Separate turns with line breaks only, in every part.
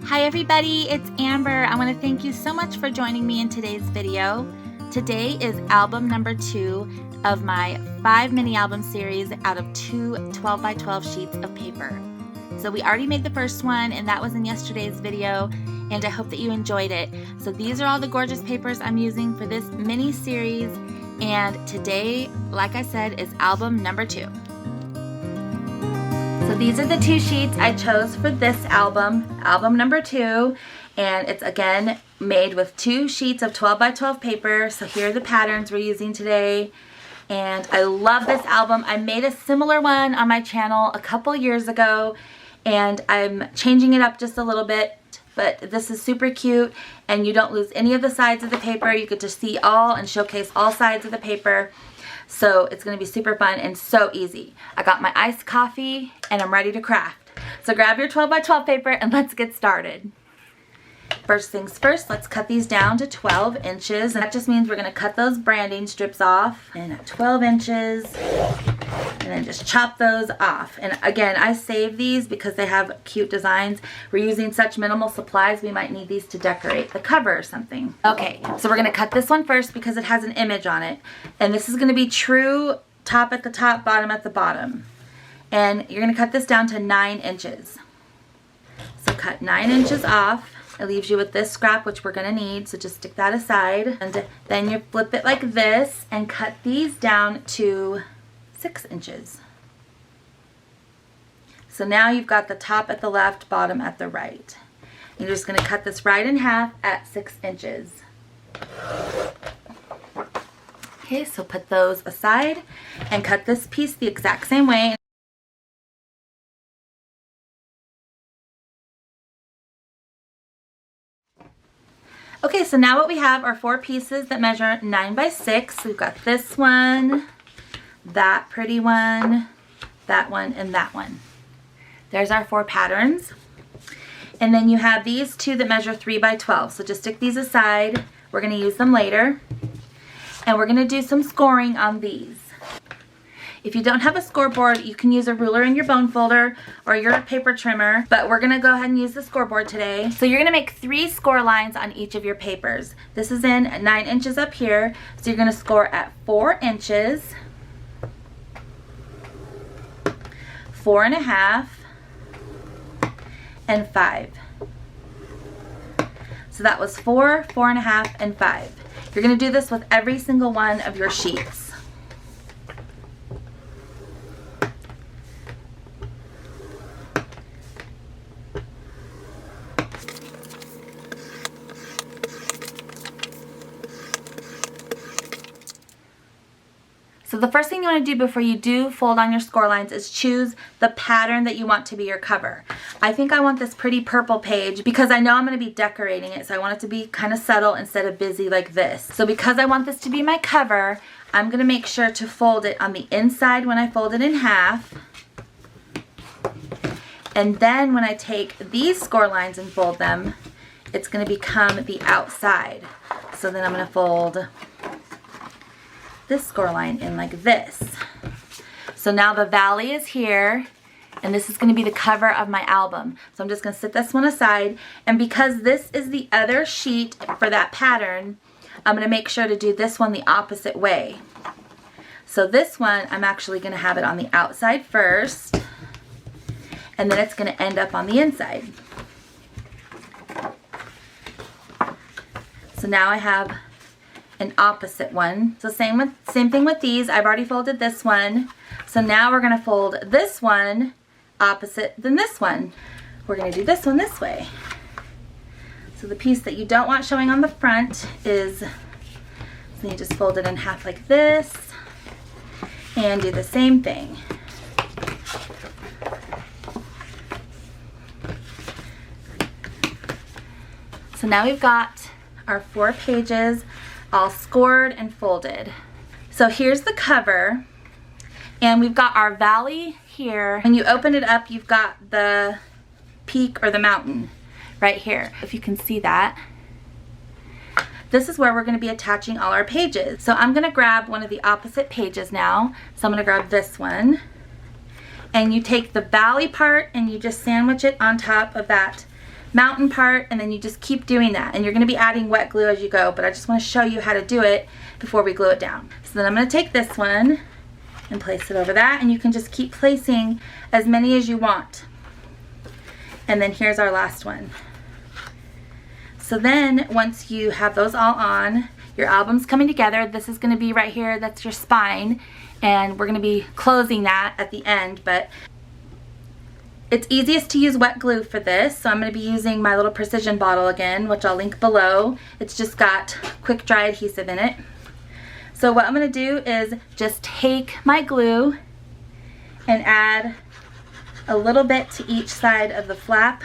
Hi everybody, it's Amber. I want to thank you so much for joining me in today's video. Today is album number 2 of my 5 mini album series out of 2 12x12 sheets of paper. So we already made the first one and that was in yesterday's video, and I hope that you enjoyed it. So these are all the gorgeous papers I'm using for this mini series, and today, like I said, is album number 2. So these are the 2 sheets I chose for this album, album number 2, and it's again made with 2 sheets of 12x12 paper. So here are the patterns we're using today, and I love this album. I made a similar one on my channel a couple years ago, and I'm changing it up just a little bit, but this is super cute, and you don't lose any of the sides of the paper. You get to see all and showcase all sides of the paper. So it's going to be super fun and so easy. I got my iced coffee and I'm ready to craft. So grab your 12x12 paper and let's get started. First things first, let's cut these down to 12 inches. And that just means we're going to cut those branding strips off and at 12 inches. And then just chop those off. And again, I save these because they have cute designs. We're using such minimal supplies, we might need these to decorate the cover or something. Okay, so we're going to cut this one first because it has an image on it. And this is going to be true top at the top, bottom at the bottom. And you're going to cut this down to 9 inches. So cut 9 inches off. It leaves you with this scrap, which we're going to need, so just stick that aside. And then you flip it like this and cut these down to 6 inches. So now you've got the top at the left, bottom at the right. You're just going to cut this right in half at 6 inches. Okay, so put those aside and cut this piece the exact same way. Okay, so now what we have are 4 pieces that measure 9 by 6. So we've got this one, that pretty one, that one, and that one. There's our 4 patterns. And then you have these 2 that measure 3 by 12. So just stick these aside. We're going to use them later. And we're going to do some scoring on these. If you don't have a scoreboard, you can use a ruler in your bone folder or your paper trimmer, but we're going to go ahead and use the scoreboard today. So you're going to make 3 score lines on each of your papers. This is in 9 inches up here, so you're going to score at 4 inches, 4.5, and 5. So that was 4, 4.5, and 5. You're going to do this with every single one of your sheets. So the first thing you want to do before you do fold on your score lines is choose the pattern that you want to be your cover. I think I want this pretty purple page because I know I'm going to be decorating it, so I want it to be kind of subtle instead of busy like this. So because I want this to be my cover, I'm going to make sure to fold it on the inside when I fold it in half. And then when I take these score lines and fold them, it's going to become the outside. So then I'm going to fold this score line in like this. So now the valley is here, and this is going to be the cover of my album. So I'm just going to set this one aside, and because this is the other sheet for that pattern, I'm going to make sure to do this one the opposite way. So this one, I'm actually going to have it on the outside first, and then it's going to end up on the inside. So now I have an opposite one. So same thing with these. I've already folded this one. So now we're going to fold this one opposite than this one. We're going to do this one this way. So the piece that you don't want showing on the front is, so you just fold it in half like this and do the same thing. So now we've got our 4 pages all scored and folded. So here's the cover, and we've got our valley here. When you open it up, you've got the peak or the mountain right here, if you can see that. This is where we're going to be attaching all our pages. So I'm going to grab one of the opposite pages now. So I'm going to grab this one, and you take the valley part and you just sandwich it on top of that mountain part, and then you just keep doing that. And you're going to be adding wet glue as you go, but I just want to show you how to do it before we glue it down. So then I'm going to take this one and place it over that, and you can just keep placing as many as you want. And then here's our last one. So then once you have those all on, your album's coming together. This is going to be right here, that's your spine, and we're going to be closing that at the end, but it's easiest to use wet glue for this, so I'm going to be using my little precision bottle again, which I'll link below. It's just got quick dry adhesive in it. So what I'm going to do is just take my glue and add a little bit to each side of the flap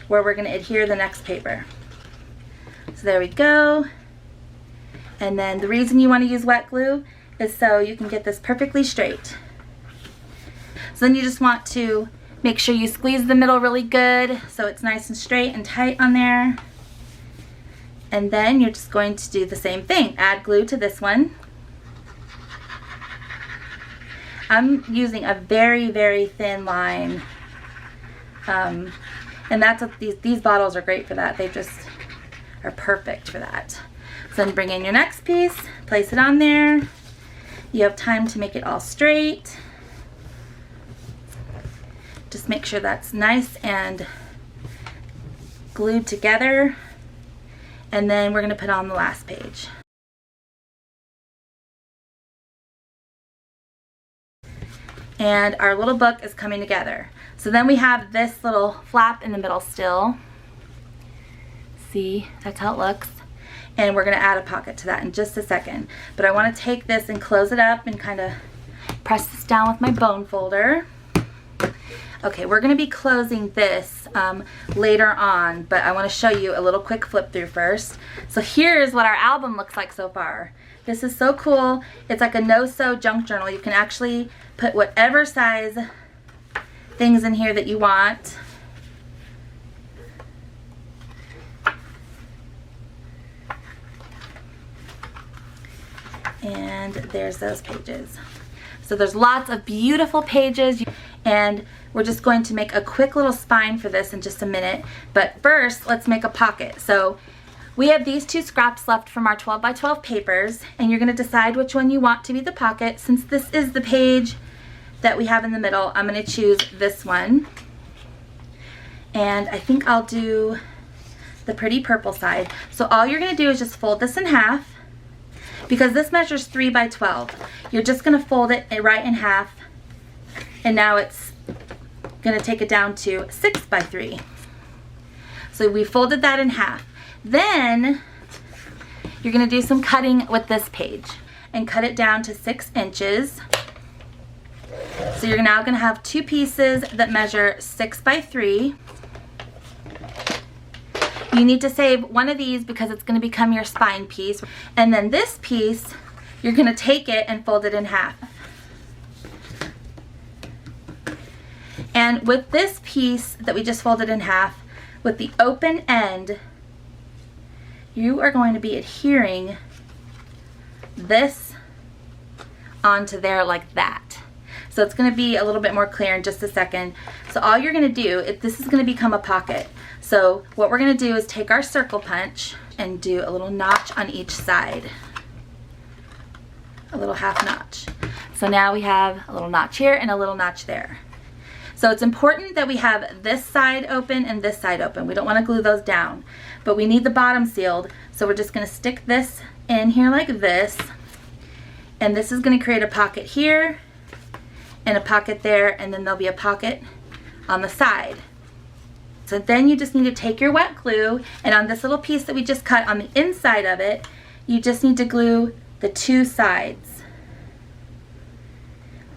where we're going to adhere the next paper. So there we go. And then the reason you want to use wet glue is so you can get this perfectly straight. So then you just want to make sure you squeeze the middle really good so it's nice and straight and tight on there. And then you're just going to do the same thing. Add glue to this one. I'm using a very, very thin line. And that's what these bottles are great for that. They just are perfect for that. So then bring in your next piece, place it on there. You have time to make it all straight. Just make sure that's nice and glued together. And then we're going to put on the last page. And our little book is coming together. So then we have this little flap in the middle still. See, that's how it looks. And we're going to add a pocket to that in just a second. But I want to take this and close it up and kind of press this down with my bone folder. Okay, we're going to be closing this later on, but I want to show you a little quick flip through first. So here's what our album looks like so far. This is so cool. It's like a no-sew junk journal. You can actually put whatever size things in here that you want. And there's those pages. So there's lots of beautiful pages, and we're just going to make a quick little spine for this in just a minute. But first, let's make a pocket. So we have these two scraps left from our 12 by 12 papers, and you're going to decide which one you want to be the pocket. Since this is the page that we have in the middle, I'm going to choose this one. And I think I'll do the pretty purple side. So all you're going to do is just fold this in half. Because this measures 3 by 12, you're just going to fold it right in half, and now it's going to take it down to 6 by 3. So we folded that in half. Then you're going to do some cutting with this page and cut it down to 6 inches. So you're now going to have two pieces that measure 6 by 3. You need to save one of these because it's going to become your spine piece. And then this piece, you're going to take it and fold it in half. And with this piece that we just folded in half, with the open end, you are going to be adhering this onto there like that. So it's going to be a little bit more clear in just a second. So all you're going to do, this is going to become a pocket. So what we're going to do is take our circle punch and do a little notch on each side. A little half notch. So now we have a little notch here and a little notch there. So it's important that we have this side open and this side open. We don't want to glue those down, but we need the bottom sealed. So we're just going to stick this in here like this. And this is going to create a pocket here and a pocket there, and then there'll be a pocket on the side. So then you just need to take your wet glue, and on this little piece that we just cut on the inside of it, you just need to glue the two sides.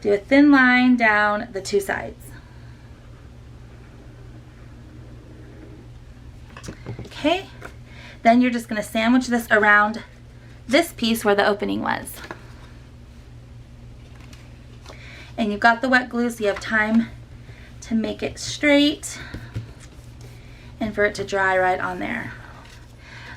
Do a thin line down the two sides. Okay, then you're just going to sandwich this around this piece where the opening was. And you've got the wet glue, so you have time to make it straight and for it to dry right on there.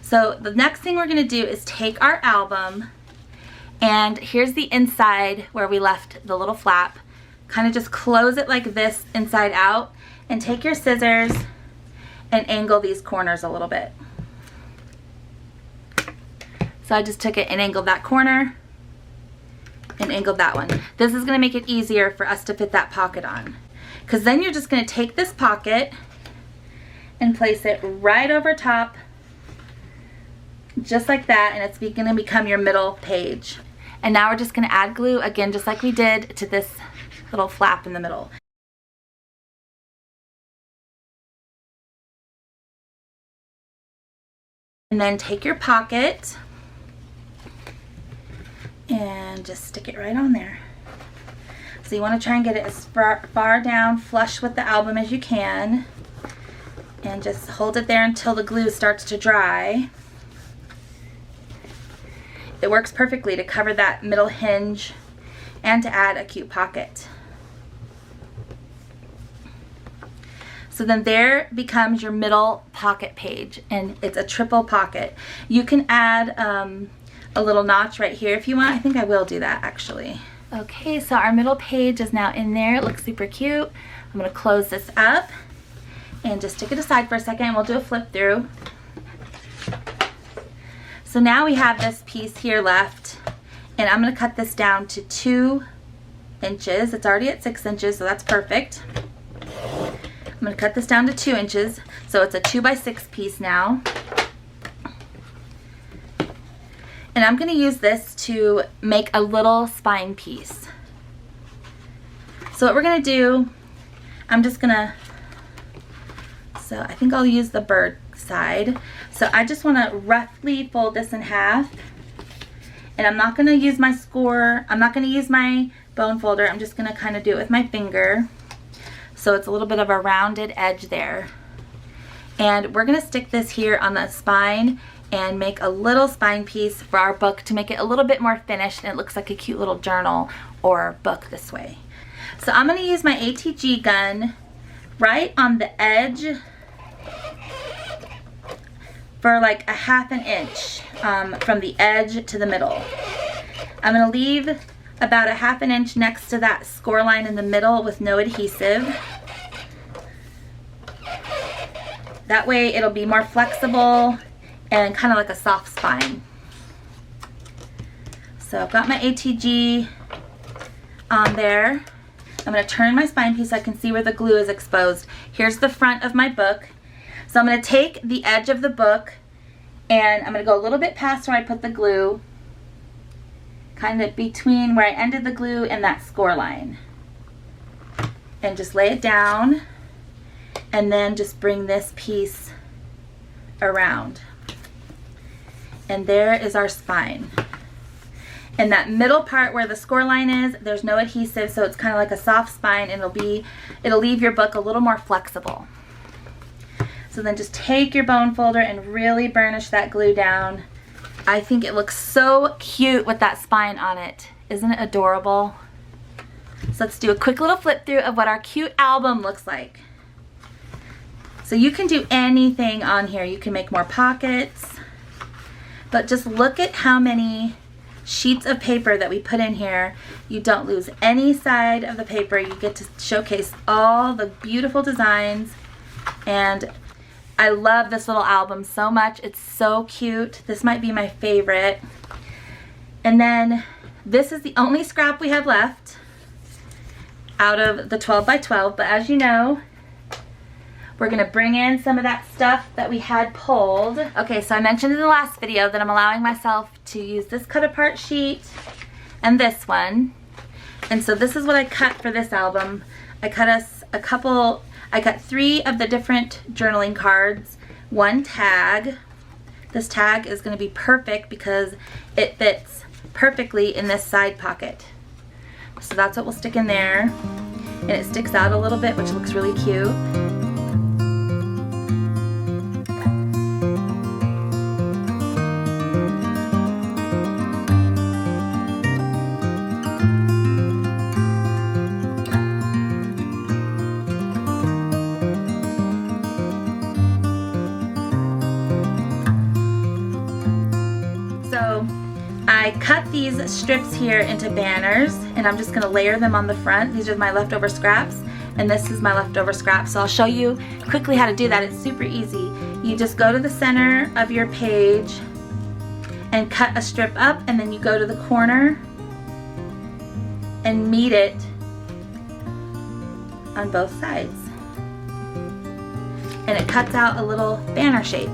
So the next thing we're going to do is take our album, and here's the inside where we left the little flap. kind of just close it like this inside out, and take your scissors and angle these corners a little bit. So I just took it and angled that corner and angled that one. This is going to make it easier for us to fit that pocket on, because then you're just going to take this pocket and place it right over top just like that, and it's going to become your middle page. And now we're just going to add glue again, just like we did to this little flap in the middle. And then take your pocket and just stick it right on there. So you want to try and get it as far down, flush with the album as you can, and just hold it there until the glue starts to dry. It works perfectly to cover that middle hinge and to add a cute pocket. So then there becomes your middle pocket page, and it's a triple pocket. You can add a little notch right here if you want. I think I will do that actually. Okay, so our middle page is now in there. It looks super cute. I'm going to close this up and just stick it aside for a second, and we'll do a flip through. So now we have this piece here left, and I'm going to cut this down to 2 inches. It's already at 6 inches, so that's perfect. I'm going to cut this down to 2 inches, so it's a 2x6 piece now. And I'm going to use this to make a little spine piece. So what we're going to do, I'm just going to, so I think I'll use the bird side. So I just want to roughly fold this in half. And I'm not going to use my score, I'm not going to use my bone folder, I'm just going to kind of do it with my finger. So it's a little bit of a rounded edge there. And we're going to stick this here on the spine and make a little spine piece for our book to make it a little bit more finished, and it looks like a cute little journal or book this way. So I'm going to use my ATG gun right on the edge for like a 1/2 inch from the edge to the middle. I'm going to leave about a 1/2 inch next to that score line in the middle with no adhesive. That way it'll be more flexible and kind of like a soft spine. So I've got my ATG on there. I'm going to turn my spine piece so I can see where the glue is exposed. Here's the front of my book. So I'm going to take the edge of the book and I'm going to go a little bit past where I put the glue, kind of between where I ended the glue and that score line. And just lay it down, and then just bring this piece around. And there is our spine. And that middle part where the score line is, there's no adhesive, so it's kind of like a soft spine, and it'll leave your book a little more flexible. So then just take your bone folder and really burnish that glue down. I think it looks so cute with that spine on it. Isn't it adorable? So let's do a quick little flip through of what our cute album looks like. So you can do anything on here. You can make more pockets, but just look at how many sheets of paper that we put in here. You don't lose any side of the paper. You get to showcase all the beautiful designs, and I love this little album so much. It's so cute. This might be my favorite. And then this is the only scrap we have left out of the 12x12, but as you know, we're going to bring in some of that stuff that we had pulled. Okay, so I mentioned in the last video that I'm allowing myself to use this cut apart sheet and this one. And so this is what I cut for this album. I cut us a couple, I cut 3 of the different journaling cards, 1 tag. This tag is going to be perfect because it fits perfectly in this side pocket. So that's what we'll stick in there. And it sticks out a little bit, which looks really cute. I cut these strips here into banners, and I'm just going to layer them on the front. These are my leftover scraps, and this is my leftover scrap. So I'll show you quickly how to do that. It's super easy. You just go to the center of your page and cut a strip up, and then you go to the corner and meet it on both sides. And it cuts out a little banner shape.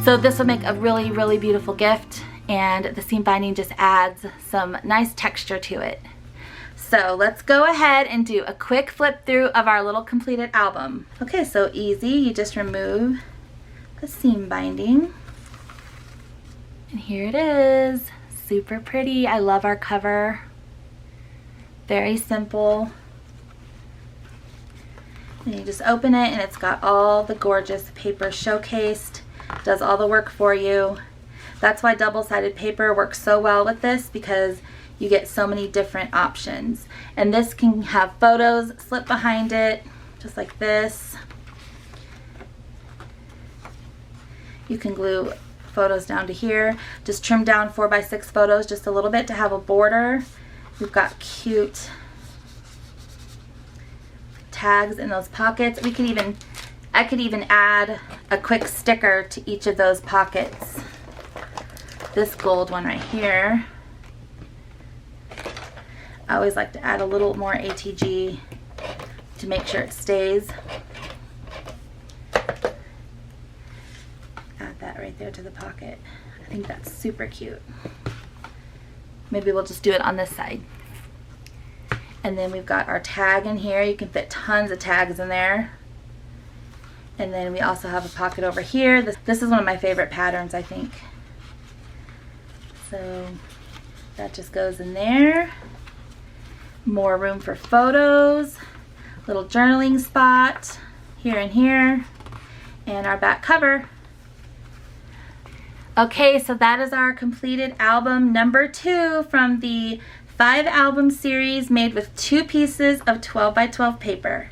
So this will make a really, really beautiful gift, and the seam binding just adds some nice texture to it. So let's go ahead and do a quick flip through of our little completed album. Okay, so easy. You just remove the seam binding. And here it is. Super pretty. I love our cover. Very simple. And you just open it, and it's got all the gorgeous paper showcased. Does all the work for you. That's why double-sided paper works so well with this, because you get so many different options. And this can have photos slip behind it, just like this. You can glue photos down to here. Just trim down 4x6 photos just a little bit to have a border. We've got cute tags in those pockets. I could even add a quick sticker to each of those pockets. This gold one right here. I always like to add a little more ATG to make sure it stays. Add that right there to the pocket. I think that's super cute. Maybe we'll just do it on this side. And then we've got our tag in here. You can fit tons of tags in there. And then we also have a pocket over here. This is one of my favorite patterns, I think. So that just goes in there. More room for photos. Little journaling spot here and here. And our back cover. Okay, so that is our completed album number 2 from the 5-album series made with 2 pieces of 12x12 paper.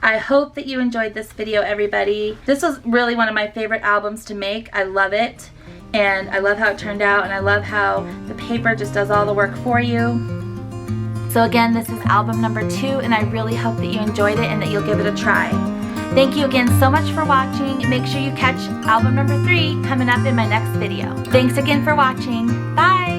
I hope that you enjoyed this video, everybody. This was really one of my favorite albums to make. I love it, and I love how it turned out, and I love how the paper just does all the work for you. So again, this is album number 2, and I really hope that you enjoyed it and that you'll give it a try. Thank you again so much for watching. Make sure you catch album number 3 coming up in my next video. Thanks again for watching. Bye!